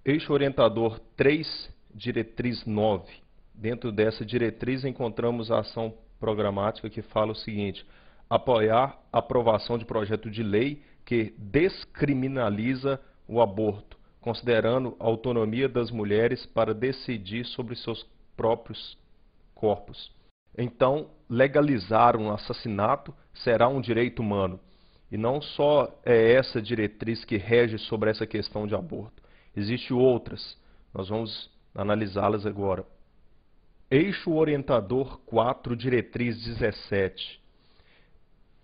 Eixo orientador 3, diretriz 9. Dentro dessa diretriz encontramos a ação programática que fala o seguinte: apoiar a aprovação de projeto de lei que descriminaliza o aborto, considerando a autonomia das mulheres para decidir sobre seus próprios corpos. Então, legalizar um assassinato será um direito humano. E não só é essa diretriz que rege sobre essa questão de aborto. Existem outras, nós vamos analisá-las agora. Eixo orientador 4, diretriz 17.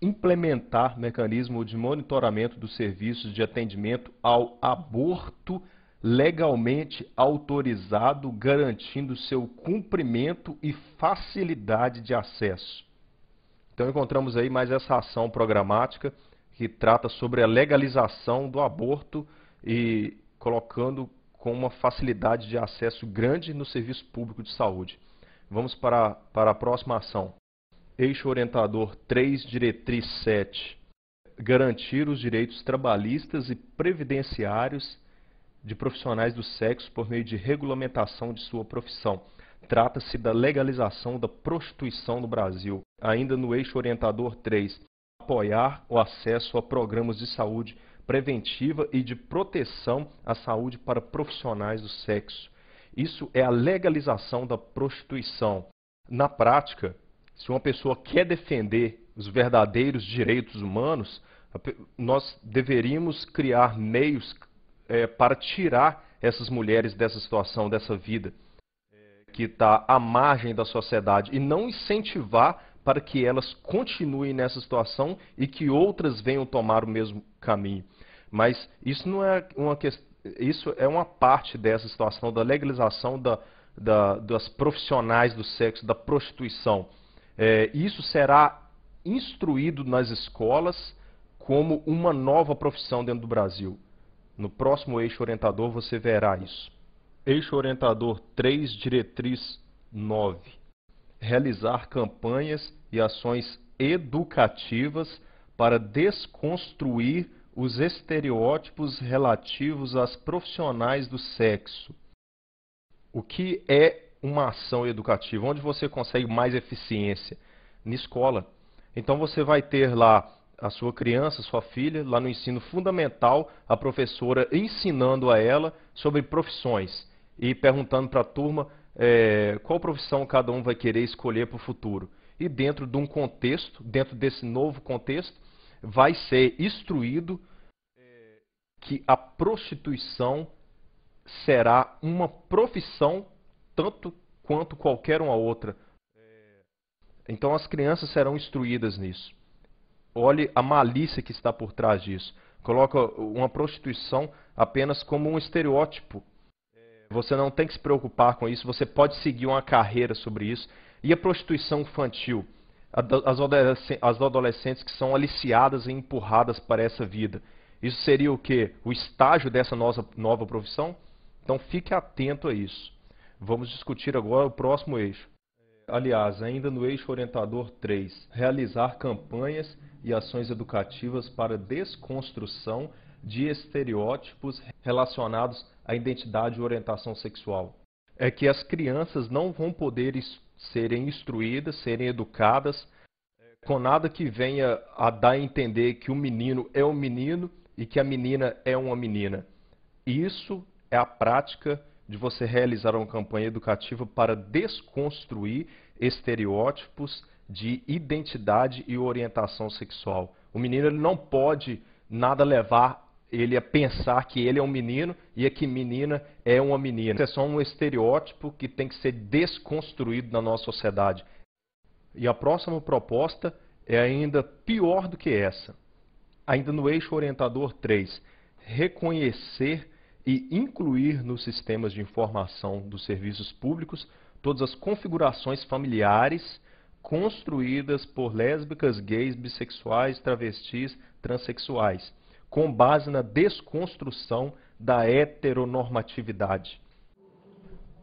Implementar mecanismo de monitoramento dos serviços de atendimento ao aborto legalmente autorizado, garantindo seu cumprimento e facilidade de acesso. Então encontramos aí mais essa ação programática que trata sobre a legalização do aborto e colocando com uma facilidade de acesso grande no serviço público de saúde. Vamos para a próxima ação. Eixo orientador 3, diretriz 7. Garantir os direitos trabalhistas e previdenciários de profissionais do sexo por meio de regulamentação de sua profissão. Trata-se da legalização da prostituição no Brasil. Ainda no eixo orientador 3, apoiar o acesso a programas de saúde preventiva e de proteção à saúde para profissionais do sexo. Isso é a legalização da prostituição. Na prática, se uma pessoa quer defender os verdadeiros direitos humanos, nós deveríamos criar meios para tirar essas mulheres dessa situação, dessa vida que está à margem da sociedade, e não incentivar para que elas continuem nessa situação e que outras venham tomar o mesmo caminho. Mas isso não é uma questão, isso é uma parte dessa situação da legalização das profissionais do sexo, da prostituição. Isso será instruído nas escolas como uma nova profissão dentro do Brasil. No próximo eixo orientador você verá isso. Eixo orientador 3, diretriz 9. Realizar campanhas e ações educativas para desconstruir os estereótipos relativos às profissionais do sexo. O que é uma ação educativa? Onde você consegue mais eficiência? Na escola. Então você vai ter lá a sua criança, sua filha, lá no ensino fundamental, a professora ensinando a ela sobre profissões e perguntando para a turma qual profissão cada um vai querer escolher para o futuro. E dentro de um contexto, dentro desse novo contexto, vai ser instruído que a prostituição será uma profissão tanto quanto qualquer uma outra. Então as crianças serão instruídas nisso. Olhe a malícia que está por trás disso. Coloca uma prostituição apenas como um estereótipo. Você não tem que se preocupar com isso, você pode seguir uma carreira sobre isso. E a prostituição infantil? As adolescentes que são aliciadas e empurradas para essa vida. Isso seria o quê? O estágio dessa nova profissão? Então fique atento a isso. Vamos discutir agora o próximo eixo. Aliás, ainda no eixo orientador 3, realizar campanhas e ações educativas para desconstrução de estereótipos relacionados à identidade e orientação sexual. É que as crianças não vão poder serem instruídas, serem educadas, com nada que venha a dar a entender que o menino é um menino e que a menina é uma menina. Isso é a prática de você realizar uma campanha educativa para desconstruir estereótipos de identidade e orientação sexual. O menino ele não pode nada levar ele a pensar que ele é um menino e que menina é uma menina. Isso é só um estereótipo que tem que ser desconstruído na nossa sociedade. E a próxima proposta é ainda pior do que essa. Ainda no eixo orientador 3, reconhecer e incluir nos sistemas de informação dos serviços públicos todas as configurações familiares construídas por lésbicas, gays, bissexuais, travestis, transexuais, com base na desconstrução da heteronormatividade.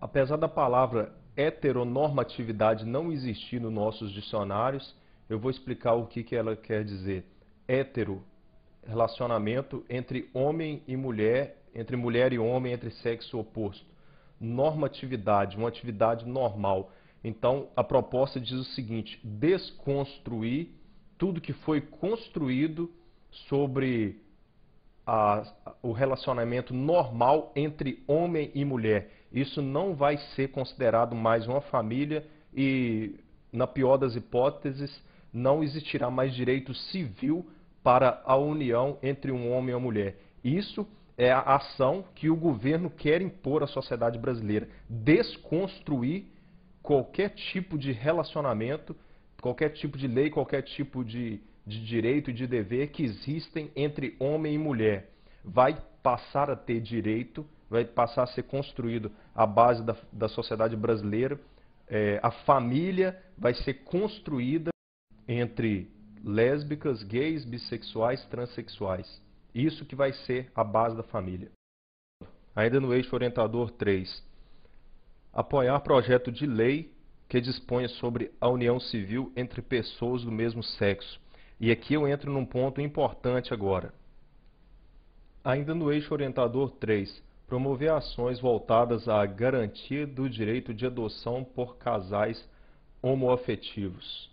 Apesar da palavra heteronormatividade não existir nos nossos dicionários, eu vou explicar o que ela quer dizer. Hétero, relacionamento entre homem e mulher entre mulher e homem, entre sexo oposto. Normatividade, uma atividade normal. Então, a proposta diz o seguinte: desconstruir tudo que foi construído sobre o relacionamento normal entre homem e mulher. Isso não vai ser considerado mais uma família e, na pior das hipóteses, não existirá mais direito civil para a união entre um homem e uma mulher. Isso é a ação que o governo quer impor à sociedade brasileira. Desconstruir qualquer tipo de relacionamento, qualquer tipo de lei, qualquer tipo de direito e de dever que existem entre homem e mulher. Vai passar a ter direito, vai passar a ser construído à base da sociedade brasileira. A família vai ser construída entre lésbicas, gays, bissexuais, transexuais. Isso que vai ser a base da família. Ainda no eixo orientador 3. Apoiar projeto de lei que disponha sobre a união civil entre pessoas do mesmo sexo. E aqui eu entro num ponto importante agora. Ainda no eixo orientador 3, promover ações voltadas à garantia do direito de adoção por casais homoafetivos.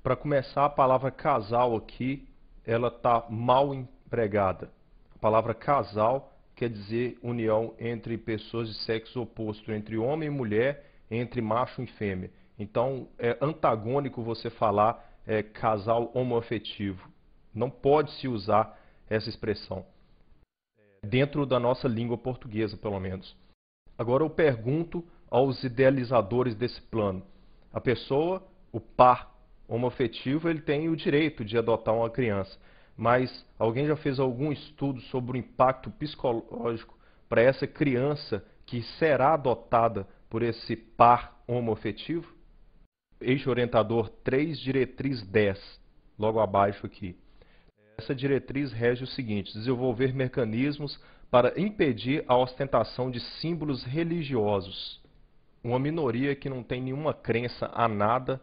Para começar, a palavra casal aqui, ela está mal empregada. A palavra casal quer dizer união entre pessoas de sexo oposto, entre homem e mulher, entre macho e fêmea. Então, é antagônico você falar casal homoafetivo. Não pode se usar essa expressão, dentro da nossa língua portuguesa, pelo menos. Agora eu pergunto aos idealizadores desse plano. A pessoa, o par homoafetivo, ele tem o direito de adotar uma criança. Mas alguém já fez algum estudo sobre o impacto psicológico para essa criança que será adotada por esse par homoafetivo? Eixo orientador 3, diretriz 10, logo abaixo aqui. Essa diretriz rege o seguinte: desenvolver mecanismos para impedir a ostentação de símbolos religiosos. Uma minoria que não tem nenhuma crença a nada,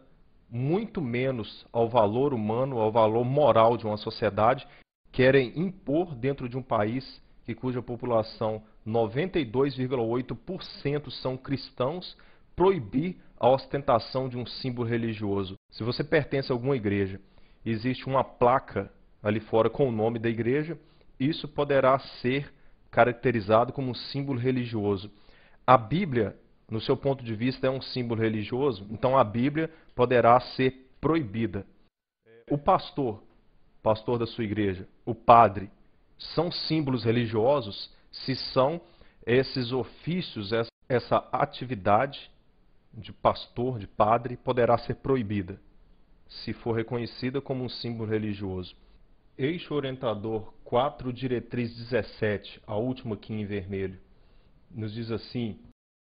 muito menos ao valor humano, ao valor moral de uma sociedade, querem impor dentro de um país cuja população 92,8% são cristãos, proibir a ostentação de um símbolo religioso. Se você pertence a alguma igreja, existe uma placa ali fora com o nome da igreja, isso poderá ser caracterizado como um símbolo religioso. A Bíblia, no seu ponto de vista, é um símbolo religioso, então a Bíblia poderá ser proibida. O pastor da sua igreja, o padre, são símbolos religiosos se são esses ofícios, essa atividade de pastor, de padre, poderá ser proibida, se for reconhecida como um símbolo religioso. Eixo orientador 4, diretriz 17, a última aqui em vermelho, nos diz assim: